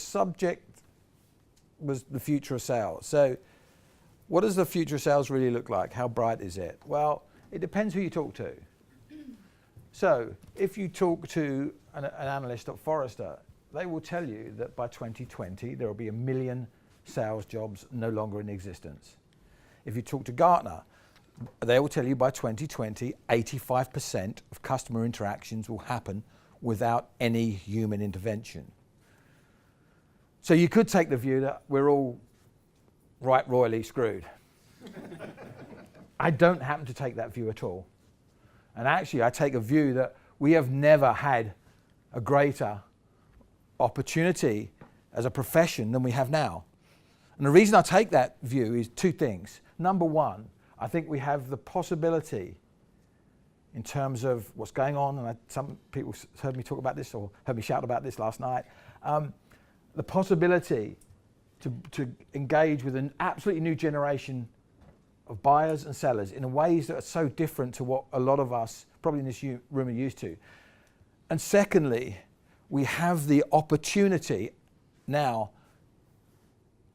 subject was the future of sales. So what does the future of sales really look like? How bright is it? Well, it depends who you talk to. So if you talk to an analyst at Forrester, they will tell you that by 2020, there will be 1 million sales jobs no longer in existence. If you talk to Gartner, they will tell you by 2020, 85% of customer interactions will happen without any human intervention. So you could take the view that we're all right royally screwed. I don't happen to take that view at all. And actually, I take a view that we have never had a greater opportunity as a profession than we have now. And the reason I take that view is two things. Number one, I think we have the possibility in terms of what's going on, and some people heard me talk about this or heard me shout about this last night, the possibility to engage with an absolutely new generation of buyers and sellers in ways that are so different to what a lot of us probably in this room are used to. And secondly, we have the opportunity now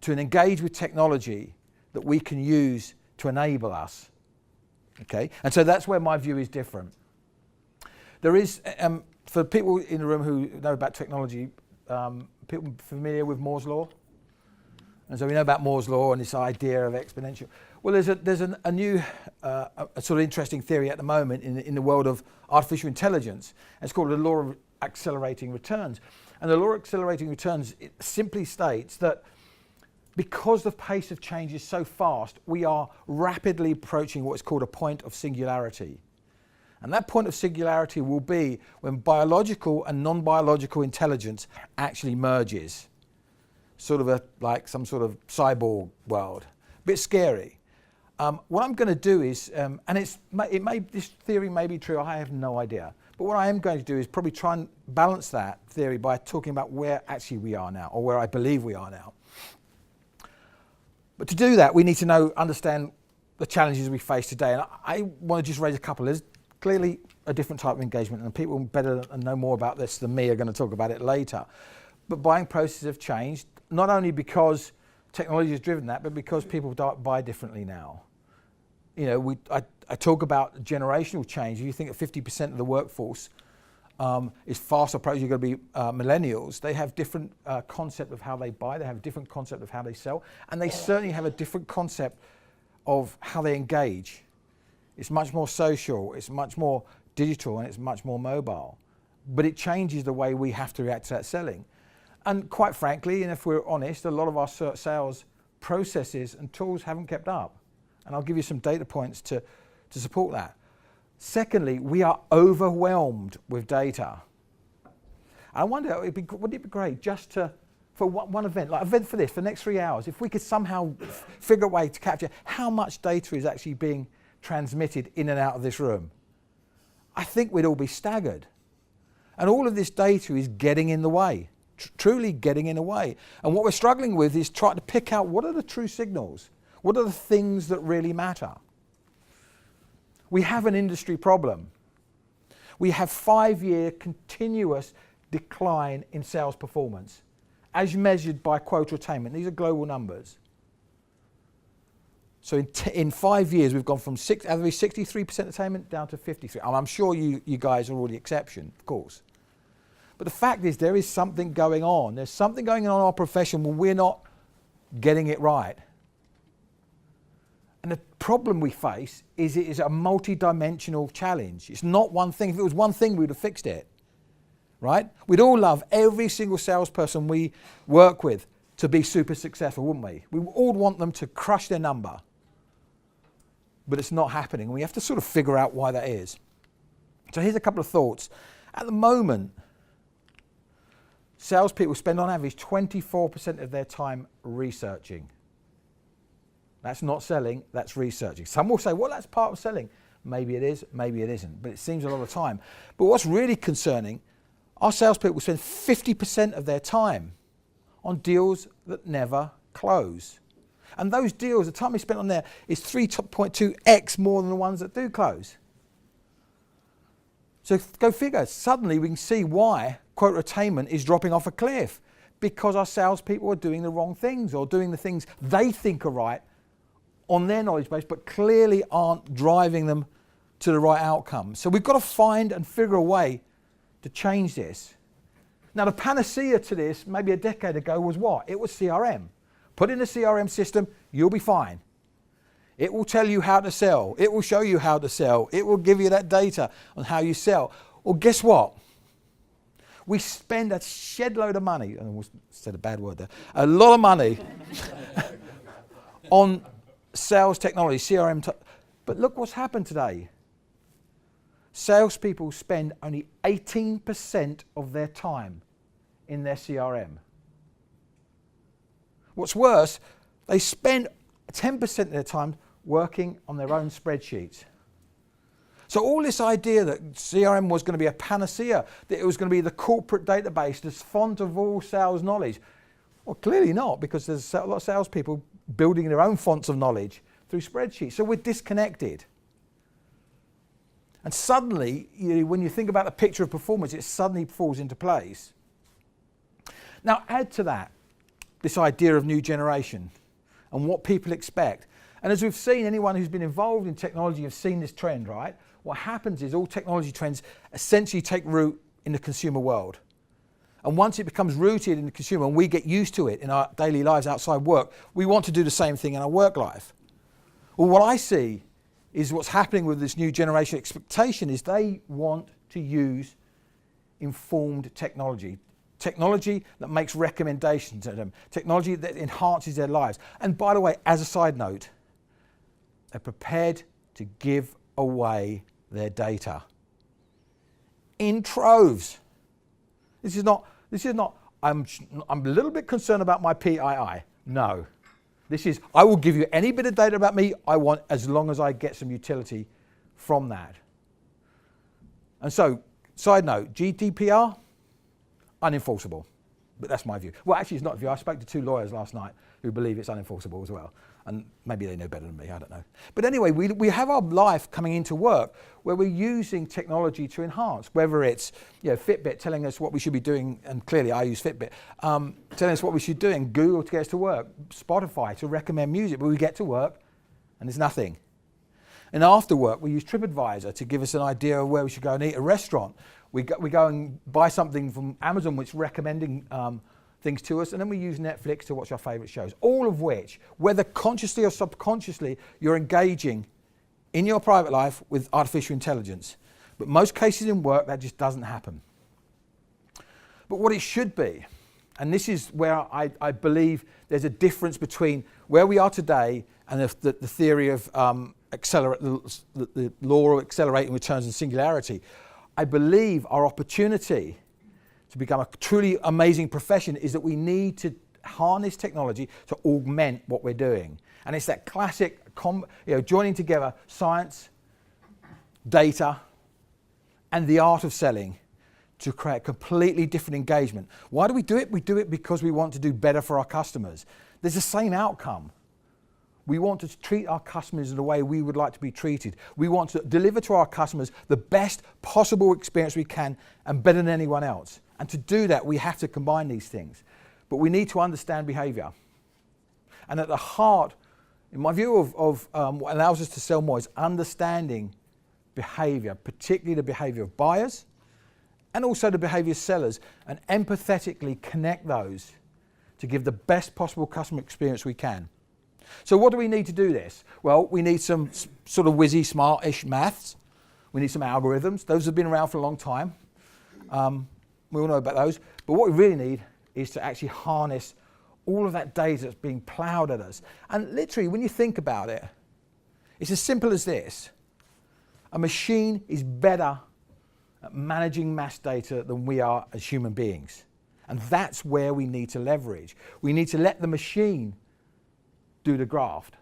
to engage with technology that we can use to enable us. Okay, and so that's where my view is different. There is, for people in the room who know about technology, people familiar with Moore's Law? And so we know about Moore's Law and this idea of exponential. Well, there's a new a sort of interesting theory at the moment in the world of artificial intelligence. It's called the law of accelerating returns. And the law of accelerating returns, it simply states that because the pace of change is so fast, we are rapidly approaching what is called a point of singularity. And that point of singularity will be when biological and non-biological intelligence actually merges. Sort of like some sort of cyborg world. A bit scary. What I'm going to do is, and this theory may be true, I have no idea. But what I am going to do is probably try and balance that theory by talking about where actually we are now, or where I believe we are now. But to do that, we need to understand the challenges we face today. And I want to just raise a couple. There's clearly a different type of engagement, and people better and know more about this than me are going to talk about it later. But buying processes have changed, not only because technology has driven that, but because people buy differently now. You know, I talk about generational change. You think that 50% of the workforce is fast approaching going to be millennials. They have different concept of how they buy. They have a different concept of how they sell. And they certainly have a different concept of how they engage. It's much more social, it's much more digital, and it's much more mobile. But it changes the way we have to react to that selling. And quite frankly, and if we're honest, a lot of our sales processes and tools haven't kept up. And I'll give you some data points to support that. Secondly, we are overwhelmed with data. I wonder, wouldn't it be great just for one event, like an event for this, for the next 3 hours, if we could somehow figure a way to capture how much data is actually being transmitted in and out of this room. I think we'd all be staggered. And all of this data is getting in the way, truly getting in the way. And what we're struggling with is trying to pick out what are the true signals? What are the things that really matter? We have an industry problem. We have 5-year continuous decline in sales performance, as measured by quota attainment. These are global numbers. So in 5 years, we've gone from 63% attainment down to 53%. And I'm sure you guys are all the exception, of course. But the fact is, there is something going on. There's something going on in our profession when we're not getting it right. And the problem we face is it is a multi-dimensional challenge. It's not one thing. If it was one thing, we would have fixed it, right? We'd all love every single salesperson we work with to be super successful, wouldn't we? We all want them to crush their number. But it's not happening. We have to sort of figure out why that is. So here's a couple of thoughts. At the moment, salespeople spend on average 24% of their time researching. That's not selling, that's researching. Some will say, well, that's part of selling. Maybe it is, maybe it isn't, but it seems a lot of time. But what's really concerning, our salespeople spend 50% of their time on deals that never close. And those deals, the time they spent on there is 3.2x more than the ones that do close. So go figure, suddenly we can see why quota attainment is dropping off a cliff. because our salespeople are doing the wrong things or doing the things they think are right on their knowledge base, but clearly aren't driving them to the right outcome. So we've got to find and figure a way to change this. Now, the panacea to this, maybe a decade ago, was what? It was CRM. Put in a CRM system, you'll be fine. It will tell you how to sell. It will show you how to sell. It will give you that data on how you sell. Well, guess what? We spend a shed load of money, I almost said a bad word there, a lot of money on sales technology, CRM. But look what's happened today. Salespeople spend only 18% of their time in their CRM. What's worse, they spend 10% of their time working on their own spreadsheets. So all this idea that CRM was going to be a panacea, that it was going to be the corporate database, this font of all sales knowledge, well, clearly not, because there's a lot of salespeople building their own fonts of knowledge through spreadsheets. So we're disconnected. And suddenly, when you think about the picture of performance, it suddenly falls into place. Now add to that this idea of new generation and what people expect. And as we've seen, anyone who's been involved in technology has seen this trend, right? What happens is all technology trends essentially take root in the consumer world. And once it becomes rooted in the consumer and we get used to it in our daily lives outside work, we want to do the same thing in our work life. Well, what I see is what's happening with this new generation expectation is they want to use informed technology. Technology that makes recommendations to them. Technology that enhances their lives. And by the way, as a side note, they're prepared to give away their data in troves. This is not, I'm a little bit concerned about my PII. No. This is, I will give you any bit of data about me I want as long as I get some utility from that. And so, side note, GDPR, unenforceable. But that's my view. Well, actually, it's not a view. I spoke to 2 lawyers last night who believe it's unenforceable as well. And maybe they know better than me, I don't know. But anyway, we have our life coming into work where we're using technology to enhance, whether it's Fitbit telling us what we should be doing, and clearly I use Fitbit, telling us what we should do, and Google to get us to work, Spotify to recommend music, but we get to work and there's nothing. And after work, we use TripAdvisor to give us an idea of where we should go and eat at a restaurant. We go and buy something from Amazon which is recommending things to us, and then we use Netflix to watch our favourite shows. All of which, whether consciously or subconsciously, you're engaging in your private life with artificial intelligence. But most cases in work, that just doesn't happen. But what it should be, and this is where I believe there's a difference between where we are today and the theory of the law of accelerating returns and singularity. I believe our opportunity to become a truly amazing profession is that we need to harness technology to augment what we're doing. And it's that classic joining together science, data, and the art of selling to create completely different engagement. Why do we do it? We do it because we want to do better for our customers. There's the same outcome. We want to treat our customers in the way we would like to be treated. We want to deliver to our customers the best possible experience we can and better than anyone else. And to do that, we have to combine these things. But we need to understand behavior. And at the heart, in my view of what allows us to sell more is understanding behavior, particularly the behavior of buyers and also the behavior of sellers, and empathetically connect those to give the best possible customer experience we can. So what do we need to do this? Well, we need some sort of whizzy, smart-ish maths. We need some algorithms. Those have been around for a long time. We all know about those. But what we really need is to actually harness all of that data that's being ploughed at us. And literally, when you think about it, it's as simple as this. A machine is better at managing mass data than we are as human beings. And that's where we need to leverage. We need to let the machine do the graft.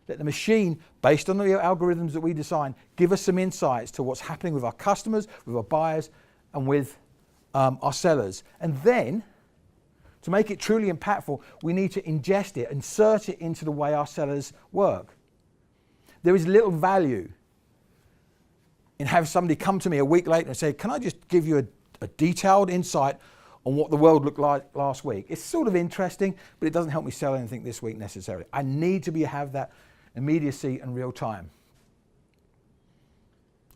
Let the machine, based on the algorithms that we design, give us some insights to what's happening with our customers, with our buyers, and with our sellers. And then, to make it truly impactful, we need to ingest it, insert it into the way our sellers work. There is little value in having somebody come to me a week later and say, can I just give you a detailed insight on what the world looked like last week. It's sort of interesting, but it doesn't help me sell anything this week necessarily. I need to have that immediacy and real time.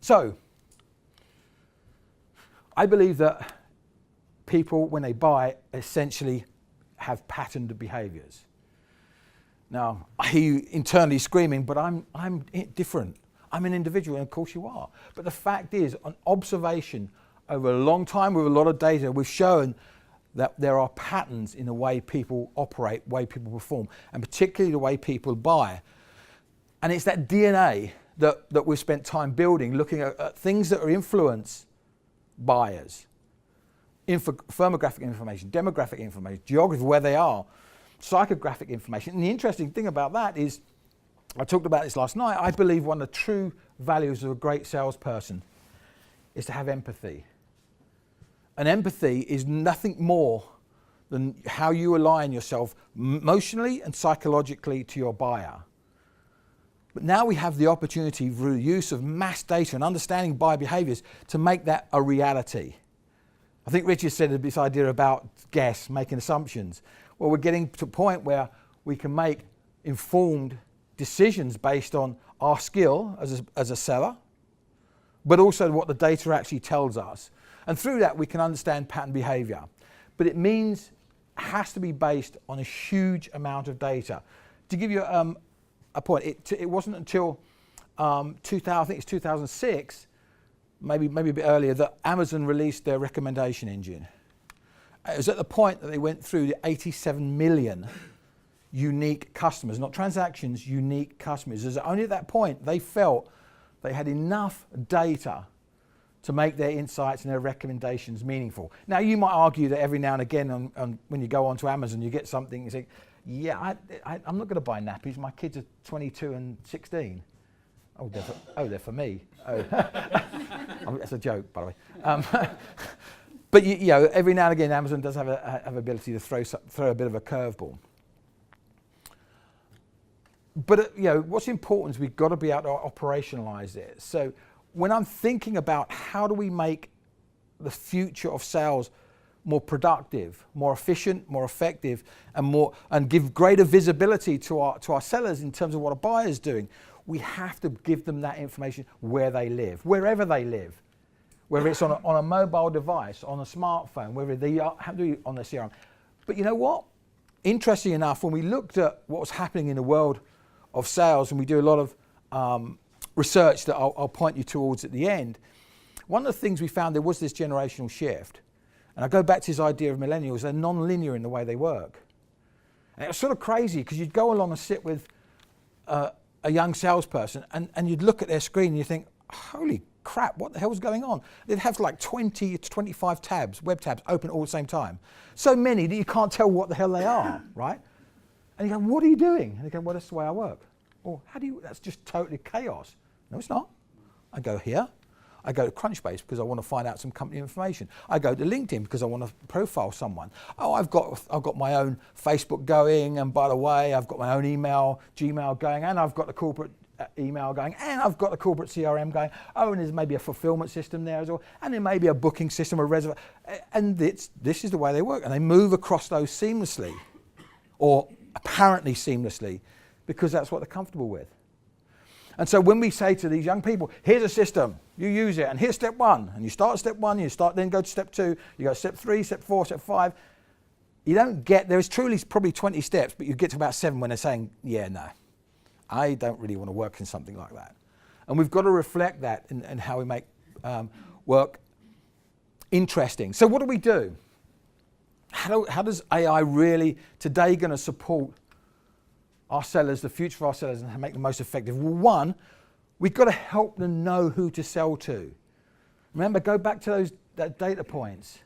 So, I believe that people, when they buy, essentially have patterned behaviors. Now, I hear you internally screaming, but I'm different. I'm an individual, and of course you are. But the fact is, on observation over a long time with a lot of data, we've shown that there are patterns in the way people operate, way people perform, and particularly the way people buy. And it's that DNA that we've spent time building, looking at things that are influence buyers. Firmographic information, demographic information, geography, where they are, psychographic information. And the interesting thing about that is, I talked about this last night, I believe one of the true values of a great salesperson is to have empathy. And empathy is nothing more than how you align yourself emotionally and psychologically to your buyer. But now we have the opportunity through the use of mass data and understanding buyer behaviors to make that a reality. I think Richard said this idea about guess, making assumptions. Well, we're getting to a point where we can make informed decisions based on our skill as a seller, but also what the data actually tells us. And through that, we can understand pattern behavior. But it means it has to be based on a huge amount of data. To give you a point, it wasn't until 2006, maybe a bit earlier, that Amazon released their recommendation engine. It was at the point that they went through the 87 million unique customers, not transactions, unique customers. It was only at that point they felt they had enough data to make their insights and their recommendations meaningful. Now, you might argue that every now and again when you go onto Amazon, you get something, you think, yeah, I'm not going to buy nappies. My kids are 22 and 16. Oh, they're for me. Oh. That's a joke, by the way. But you know, every now and again, Amazon does have an ability to throw a bit of a curveball. But you know, what's important is we've got to be able to operationalize it. So when I'm thinking about how do we make the future of sales more productive, more efficient, more effective, and give greater visibility to our sellers in terms of what a buyer's doing, we have to give them that information where they live, wherever they live, whether it's on a mobile device, on a smartphone, whether they are on their CRM. But you know what? Interesting enough, when we looked at what was happening in the world of sales, and we do a lot of research that I'll point you towards at the end, one of the things we found, there was this generational shift. And I go back to this idea of millennials, they're non-linear in the way they work. And it was sort of crazy because you'd go along and sit with a young salesperson and you'd look at their screen and you think, holy crap, what the hell's going on? They'd have like 20 to 25 tabs, web tabs, open all at the same time. So many that you can't tell what the hell they are, right? And you go, what are you doing? And they go, well, that's the way I work. Or that's just totally chaos. No, it's not. I go here. I go to Crunchbase because I want to find out some company information. I go to LinkedIn because I want to profile someone. Oh, I've got my own Facebook going, and by the way, I've got my own email, Gmail going, and I've got the corporate email going, and I've got the corporate CRM going. Oh, and there's maybe a fulfillment system there as well, and there may be a booking system, a reservation, and this is the way they work, and they move across those seamlessly, or apparently seamlessly, because that's what they're comfortable with. And so when we say to these young people, here's a system, you use it, and here's step one, and you start at step one, then go to step two, you go step 3, step 4, step 5, you don't get, there's truly probably 20 steps, but you get to about 7 when they're saying, yeah, no, I don't really want to work in something like that. And we've got to reflect that in how we make work interesting. So what do we do? How does AI really today going to support our sellers, the future of our sellers, and make them most effective? Well, one, we've got to help them know who to sell to. Remember, go back to those data points.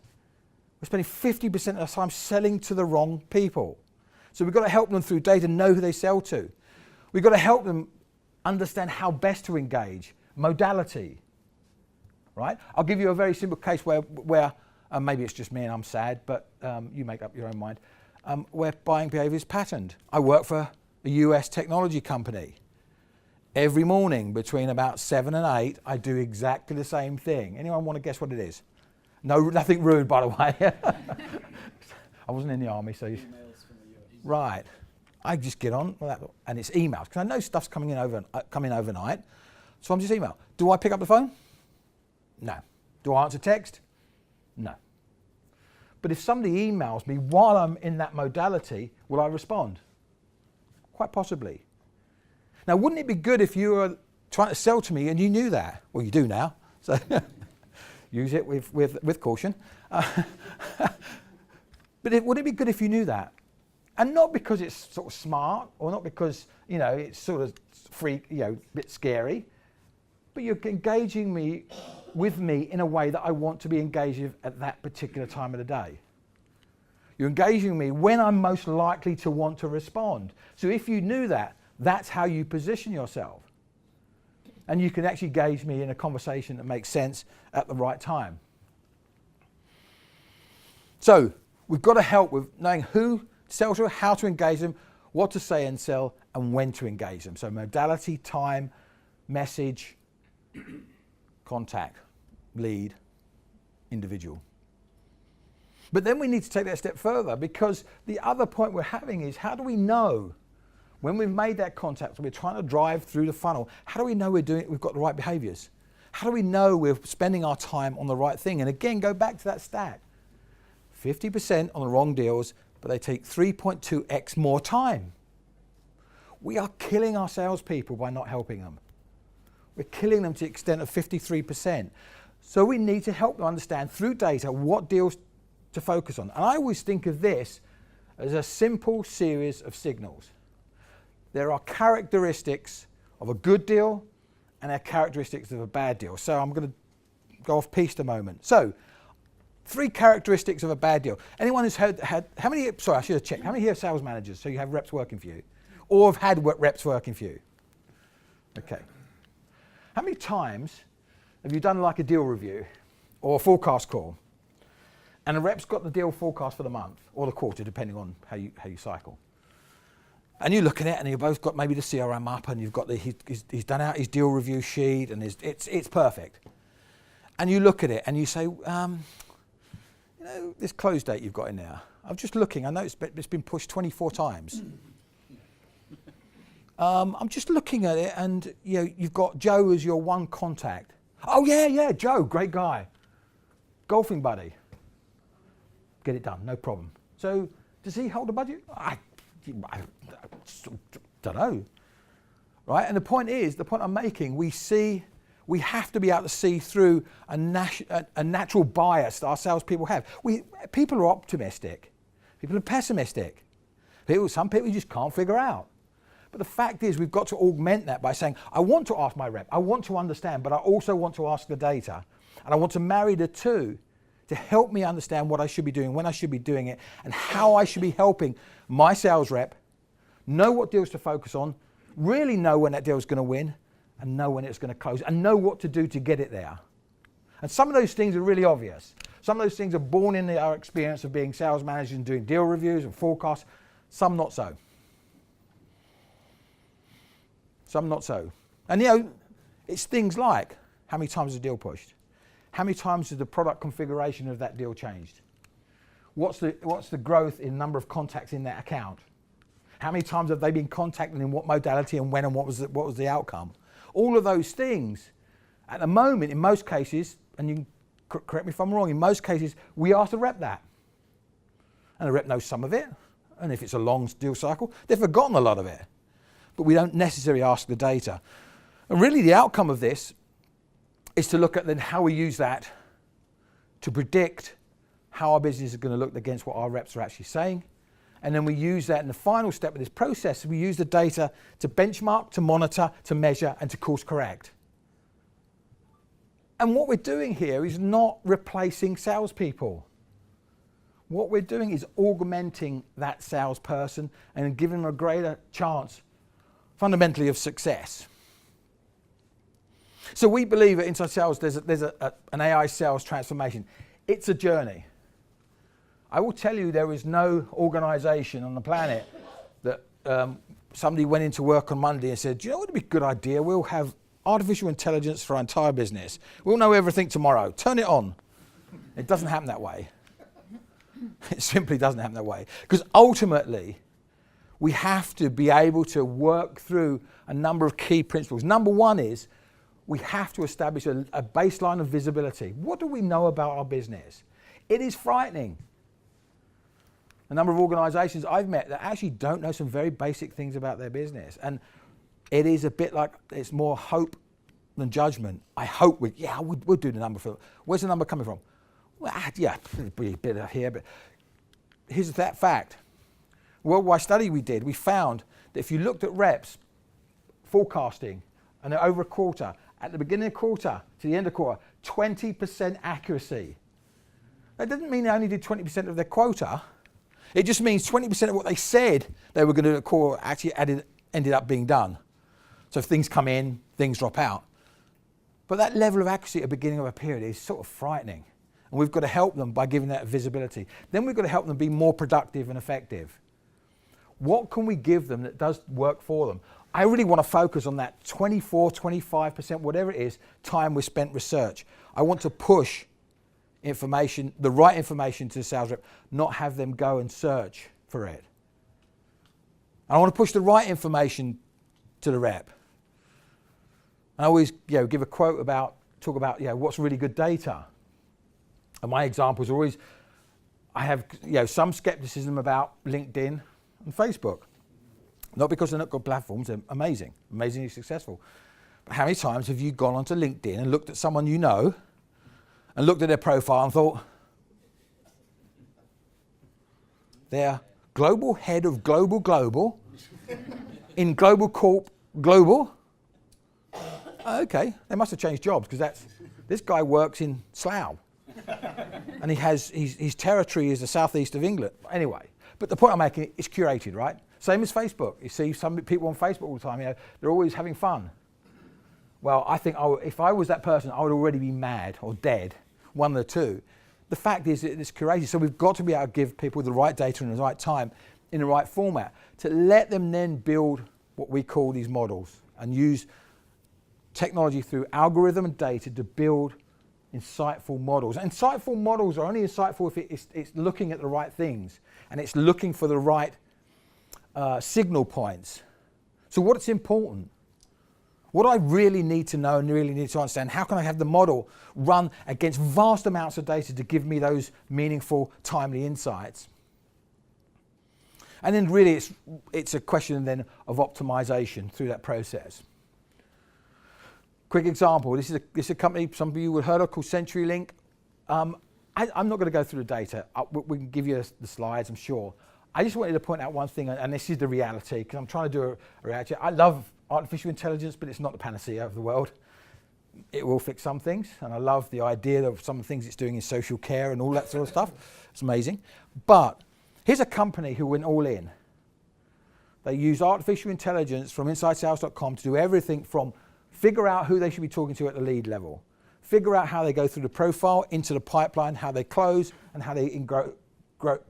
We're spending 50% of the time selling to the wrong people. So we've got to help them through data know who they sell to. We've got to help them understand how best to engage, modality, right? I'll give you a very simple case where maybe it's just me and I'm sad, but you make up your own mind, where buying behavior is patterned. I work for a US technology company. Every morning between about 7 and 8, I do exactly the same thing. Anyone want to guess what it is? No, nothing rude, by the way. I wasn't in the army, so... Emails from the US. Right. I just get on with that, and it's emails, because I know stuff's coming in overnight, so I'm just email. Do I pick up the phone? No. Do I answer text? No. But if somebody emails me while I'm in that modality, will I respond? Quite possibly. Now, wouldn't it be good if you were trying to sell to me and you knew that? Well, you do now, so use it with caution. But wouldn't it be good if you knew that? And not because it's sort of smart, or not because, you know, it's sort of a bit scary, but you're engaging with me in a way that I want to be engaged with at that particular time of the day. You're engaging me when I'm most likely to want to respond. So if you knew that, that's how you position yourself. And you can actually engage me in a conversation that makes sense at the right time. So we've got to help with knowing who to sell to, how to engage them, what to say and sell, and when to engage them. So modality, time, message, contact, lead, individual. But then we need to take that step further, because the other point we're having is, how do we know when we've made that contact and we're trying to drive through the funnel, how do we know we've got the right behaviors? How do we know we're spending our time on the right thing? And again, go back to that stat. 50% on the wrong deals, but they take 3.2x more time. We are killing our salespeople by not helping them. We're killing them to the extent of 53%. So we need to help them understand through data what deals to focus on. And I always think of this as a simple series of signals. There are characteristics of a good deal and there are characteristics of a bad deal. So I'm going to go off piste a moment. So 3 characteristics of a bad deal. Anyone who's had how many, sorry, I should have checked. How many here are sales managers? So you have reps working for you, or have had reps working for you? Okay. How many times have you done like a deal review or a forecast call, and the rep's got the deal forecast for the month or the quarter, depending on how you cycle? And you look at it, and you've both got maybe the CRM up, and you've got he's done out his deal review sheet, and it's perfect. And you look at it, and you say, you know, this close date you've got in there, I'm just looking, I know it's been pushed 24 times. I'm just looking at it, and you know, you've got Joe as your one contact. Oh yeah, Joe, great guy. Golfing buddy. Get it done, no problem. So does he hold a budget? I don't know. Right? And the point I'm making, we have to be able to see through a natural bias that our salespeople have. People are optimistic. People are pessimistic. Some people you just can't figure out. But the fact is, we've got to augment that by saying, I want to ask my rep, I want to understand, but I also want to ask the data. And I want to marry the two to help me understand what I should be doing, when I should be doing it, and how I should be helping my sales rep know what deals to focus on, really know when that deal is going to win, and know when it's going to close, and know what to do to get it there. And some of those things are really obvious. Some of those things are born in our experience of being sales managers and doing deal reviews and forecasts. Some not so. Some not so. And you know, it's things like, how many times is the deal pushed? How many times has the product configuration of that deal changed? What's the growth in number of contacts in that account? How many times have they been contacted, in what modality, and when, and what was the outcome? All of those things, at the moment, in most cases, and you can correct me if I'm wrong, in most cases, we ask the rep that. And the rep knows some of it, and if it's a long deal cycle, they've forgotten a lot of it. But we don't necessarily ask the data. And really the outcome of this is to look at then how we use that to predict how our business is going to look against what our reps are actually saying. And then we use that in the final step of this process. We use the data to benchmark, to monitor, to measure, and to course correct. And what we're doing here is not replacing salespeople. What we're doing is augmenting that salesperson and giving them a greater chance, fundamentally, of success. So we believe at InsideSales there's an AI sales transformation. It's a journey. I will tell you, there is no organization on the planet that somebody went into work on Monday and said, do you know what would be a good idea? We'll have artificial intelligence for our entire business. We'll know everything tomorrow. Turn it on. It doesn't happen that way. It simply doesn't happen that way. Because ultimately, we have to be able to work through a number of key principles. Number one is we have to establish a baseline of visibility. What do we know about our business? It is frightening. A number of organizations I've met that actually don't know some very basic things about their business. And it is a bit like it's more hope than judgment. I hope we'll do the number for. Where's the number coming from? Well, yeah, be a bit here, but here's that fact. Worldwide study we did, we found that if you looked at reps forecasting and over a quarter, at the beginning of the quarter to the end of the quarter, 20% accuracy. That doesn't mean they only did 20% of their quota. It just means 20% of what they said they were going to do at core actually ended up being done. So if things come in, things drop out. But that level of accuracy at the beginning of a period is sort of frightening. And we've got to help them by giving that visibility. Then we've got to help them be more productive and effective. What can we give them that does work for them? I really want to focus on that 24, 25%, whatever it is, time we spent research. I want to push information, the right information to the sales rep, not have them go and search for it. I want to push the right information to the rep. I always give a quote talk about what's really good data. And my examples are always, I have some skepticism about LinkedIn and Facebook. Not because they're not good platforms, they're amazingly successful. But how many times have you gone onto LinkedIn and looked at someone you know and looked at their profile and thought, they're global head of global, in global corp, global? Okay, they must have changed jobs because this guy works in Slough. And his territory is the southeast of England. Anyway, but the point I'm making is curated, right? Same as Facebook. You see some people on Facebook all the time, they're always having fun. Well, I think if I was that person, I would already be mad or dead, one of the two. The fact is that it's curated, so we've got to be able to give people the right data in the right time, in the right format, to let them then build what we call these models and use technology through algorithm and data to build insightful models. And insightful models are only insightful if it's looking at the right things and it's looking for the right signal points. So what's important? What do I really need to know and really need to understand? How can I have the model run against vast amounts of data to give me those meaningful, timely insights? And then really it's a question then of optimization through that process. Quick example, this is a company some of you would have heard of called CenturyLink. I'm not going to go through the data. We can give you the slides, I'm sure. I just wanted to point out one thing, and this is the reality, because I'm trying to do a reality. I love artificial intelligence, but it's not the panacea of the world. It will fix some things, and I love the idea of some of the things it's doing in social care and all that sort of stuff. It's amazing. But here's a company who went all in. They use artificial intelligence from InsideSales.com to do everything from figure out who they should be talking to at the lead level, figure out how they go through the profile into the pipeline, how they close, and how they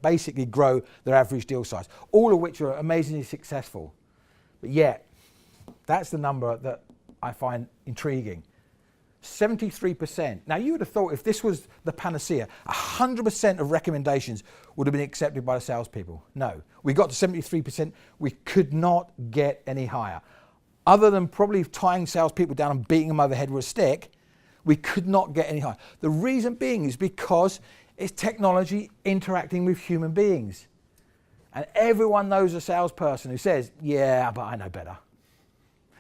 basically grow their average deal size, all of which are amazingly successful. But yet, that's the number that I find intriguing. 73%. Now you would have thought if this was the panacea, 100% of recommendations would have been accepted by the salespeople. No, we got to 73%. We could not get any higher. Other than probably tying salespeople down and beating them over the head with a stick, we could not get any higher. The reason being is because it's technology interacting with human beings. And everyone knows a salesperson who says, yeah, but I know better.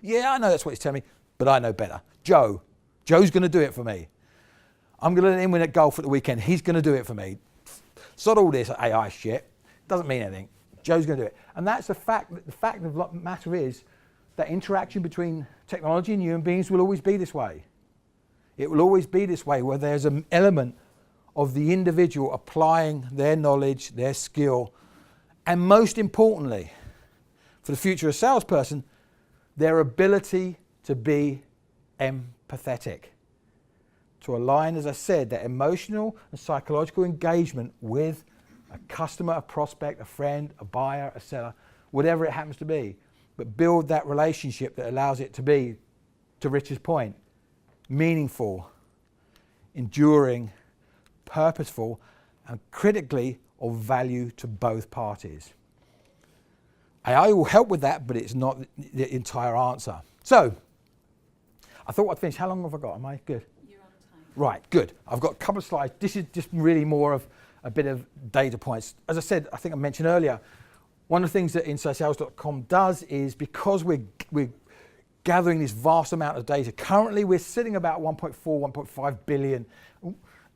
Yeah, I know that's what he's telling me, but I know better. Joe's going to do it for me. I'm going to let him win at golf at the weekend. He's going to do it for me. Sod all this AI shit. Doesn't mean anything. Joe's going to do it. And that's the fact. The fact of the matter is that interaction between technology and human beings will always be this way. It will always be this way, where there's an element of the individual applying their knowledge, their skill, and most importantly, for the future of a salesperson, their ability to be empathetic. To align, as I said, that emotional and psychological engagement with a customer, a prospect, a friend, a buyer, a seller, whatever it happens to be, but build that relationship that allows it to be, to Rich's point, meaningful, enduring, purposeful, and critically of value to both parties. AI will help with that, but it's not the entire answer. So, I thought I'd finish. How long have I got? Am I good? You're on time. Right, good. I've got a couple of slides. This is just really more of a bit of data points. As I said, I think I mentioned earlier, one of the things that InsideSales.com does is because we're gathering this vast amount of data, currently we're sitting about 1.4, 1.5 billion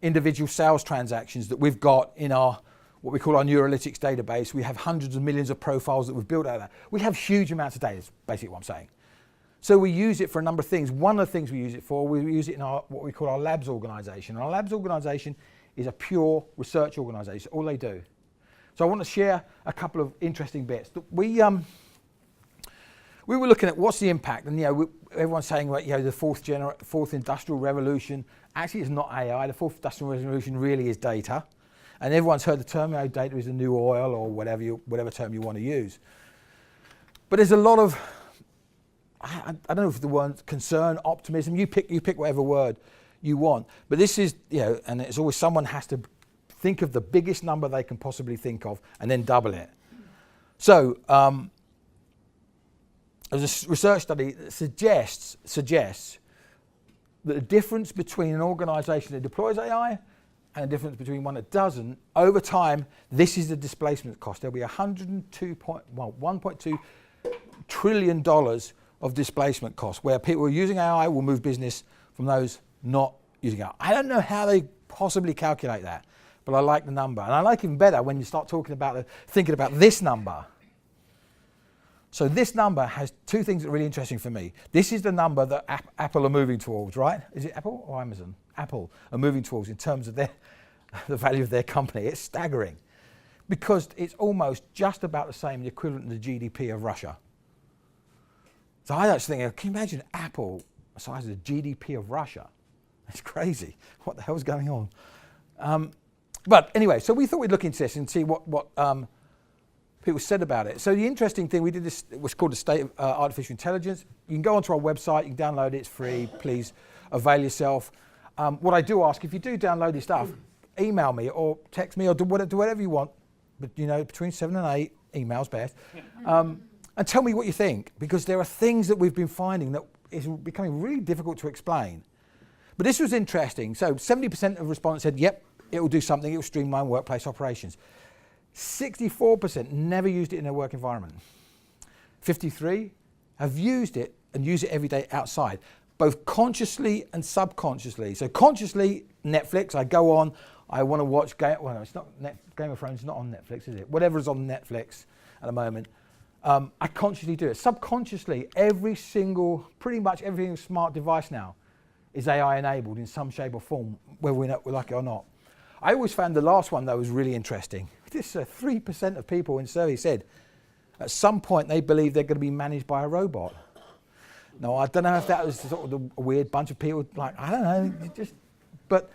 individual sales transactions that we've got in our, what we call our Neurolytics database. We have hundreds of millions of profiles that we've built out of that. We have huge amounts of data, is basically what I'm saying. So we use it for a number of things. One of the things we use it for, we use it in our, what we call our labs organization. Our labs organization is a pure research organization, all they do. So I want to share a couple of interesting bits. We were looking at what's the impact, and everyone's saying, well, the fourth industrial revolution. Actually, it's not AI. The fourth industrial revolution really is data, and everyone's heard the term, data is the new oil, or whatever term you want to use. But there's a lot of, I don't know if the word concern, optimism. You pick whatever word you want. But this is, and it's always someone has to think of the biggest number they can possibly think of, and then double it. So. There's a research study that suggests that the difference between an organization that deploys AI and the difference between one that doesn't, over time, this is the displacement cost. There'll be $1.2 trillion of displacement cost, where people who are using AI will move business from those not using AI. I don't know how they possibly calculate that, but I like the number. And I like even better when you start thinking about this number. So this number has two things that are really interesting for me. This is the number that Apple are moving towards, right? Is it Apple or Amazon? Apple are moving towards in terms of the value of their company. It's staggering because it's almost just about the same, the equivalent to the GDP of Russia. So I actually think, can you imagine Apple the size of the GDP of Russia? It's crazy. What the hell's going on? But anyway, so we thought we'd look into this and see what people said about it. So the interesting thing, we did this, it was called the State of Artificial Intelligence. You can go onto our website, you can download it, it's free, please avail yourself. What I do ask, if you do download this stuff, email me or text me or do whatever you want, but between 7 and 8, email's best. And tell me what you think, because there are things that we've been finding that is becoming really difficult to explain. But this was interesting. So 70% of respondents said, yep, it will do something, it will streamline workplace operations. 64% never used it in their work environment. 53% have used it and use it every day outside, both consciously and subconsciously. So consciously, Netflix, I go on, I want to watch, Game of Thrones is not on Netflix, is it? Whatever is on Netflix at the moment, I consciously do it. Subconsciously, pretty much every smart device now is AI enabled in some shape or form, whether we like it or not. I always found the last one, though, was really interesting. This 3% of people in survey said at some point they believe they're going to be managed by a robot. Now, I don't know if that was sort of a weird bunch of people, like, I don't know, but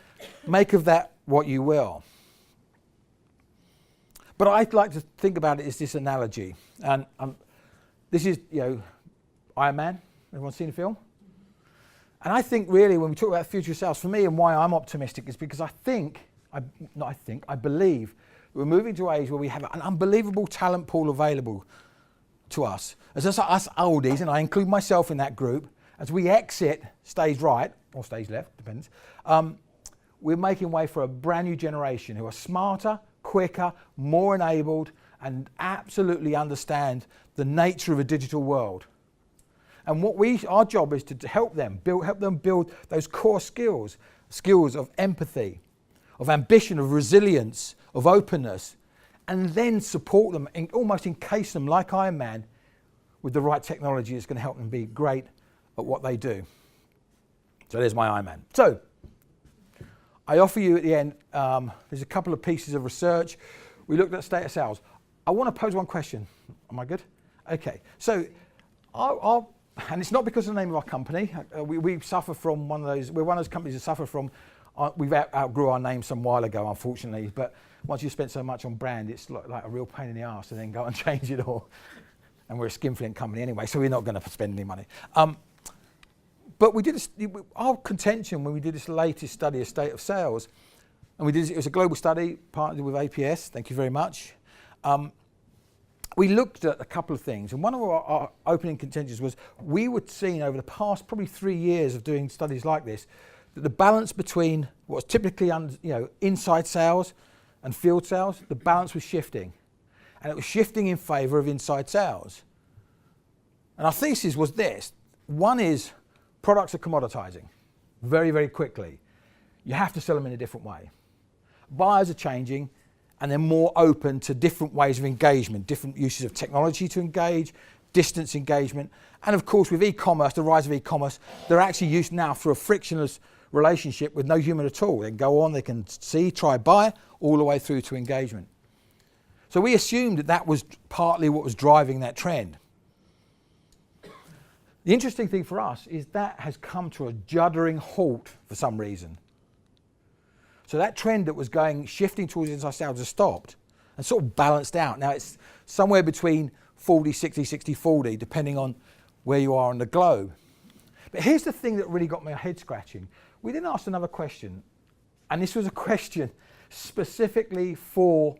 make of that what you will. But I'd like to think about it as this analogy. And this is, Iron Man. Everyone seen the film? And I think really when we talk about future sales, for me and why I'm optimistic is because I believe we're moving to an age where we have an unbelievable talent pool available to us. As us oldies, and I include myself in that group, as we exit stage right, or stage left, depends, we're making way for a brand new generation who are smarter, quicker, more enabled, and absolutely understand the nature of a digital world. And our job is to help them build those core skills of empathy, of ambition, of resilience, of openness, and then support them and almost encase them like Iron Man with the right technology that's going to help them be great at what they do. So there's my Iron Man. So I offer you at the end, there's a couple of pieces of research. We looked at state of sales. I want to pose one question. Am I good? Okay. So and it's not because of the name of our company. We suffer from we're one of those companies that suffer from, we've outgrew our name some while ago, unfortunately, but once you spend so much on brand, it's like a real pain in the arse to then go and change it all. And we're a skinflint company anyway, so we're not going to spend any money. But we did our contention when we did this latest study of state of sales, And it was a global study partnered with APS, thank you very much. We looked at a couple of things, and one of our opening contentions was we were seeing over the past probably 3 years of doing studies like this, that the balance between what's typically inside sales and field sales, the balance was shifting. And it was shifting in favour of inside sales. And our thesis was this. One is products are commoditizing very, very quickly. You have to sell them in a different way. Buyers are changing, and they're more open to different ways of engagement, different uses of technology to engage, distance engagement. And of course, with e-commerce, the rise of e-commerce, they're actually used now for a frictionless relationship with no human at all. They can go on, they can see, try, buy, all the way through to engagement. So we assumed that that was partly what was driving that trend. The interesting thing for us is that has come to a juddering halt for some reason. So that trend that was shifting towards inside sales has stopped and sort of balanced out. Now it's somewhere between 40, 60, 60, 40, depending on where you are on the globe. But here's the thing that really got my head scratching. We then asked another question, and this was a question specifically for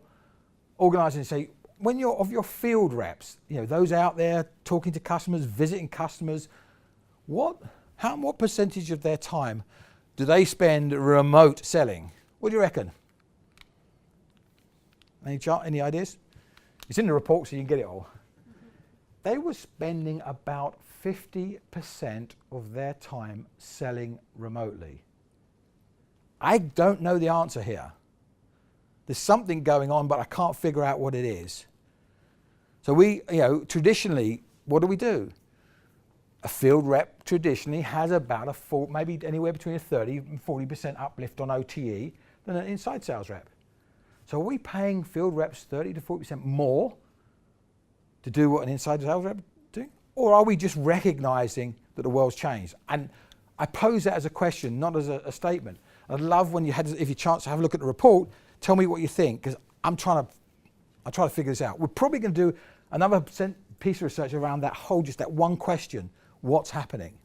organizing, say, when you're of your field reps, those out there talking to customers, visiting customers, what percentage of their time do they spend remote selling? What do you reckon? Any ideas? It's in the report, so you can get it all. They were spending about 50% of their time selling remotely. I don't know the answer here. There's something going on, but I can't figure out what it is. So we, traditionally, what do? A field rep traditionally has about maybe anywhere between a 30 and 40% uplift on OTE than an inside sales rep. So are we paying field reps 30 to 40% more to do what an inside sales rep is doing? Or are we just recognizing that the world's changed? And I pose that as a question, not as a statement. I'd love if you had a chance to have a look at the report, tell me what you think, because I'm trying to figure this out. We're probably going to do another piece of research around just that one question, what's happening?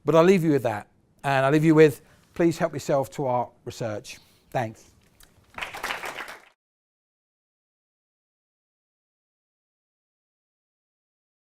But I'll leave you with that, and I'll leave you with, please help yourself to our research. Thanks.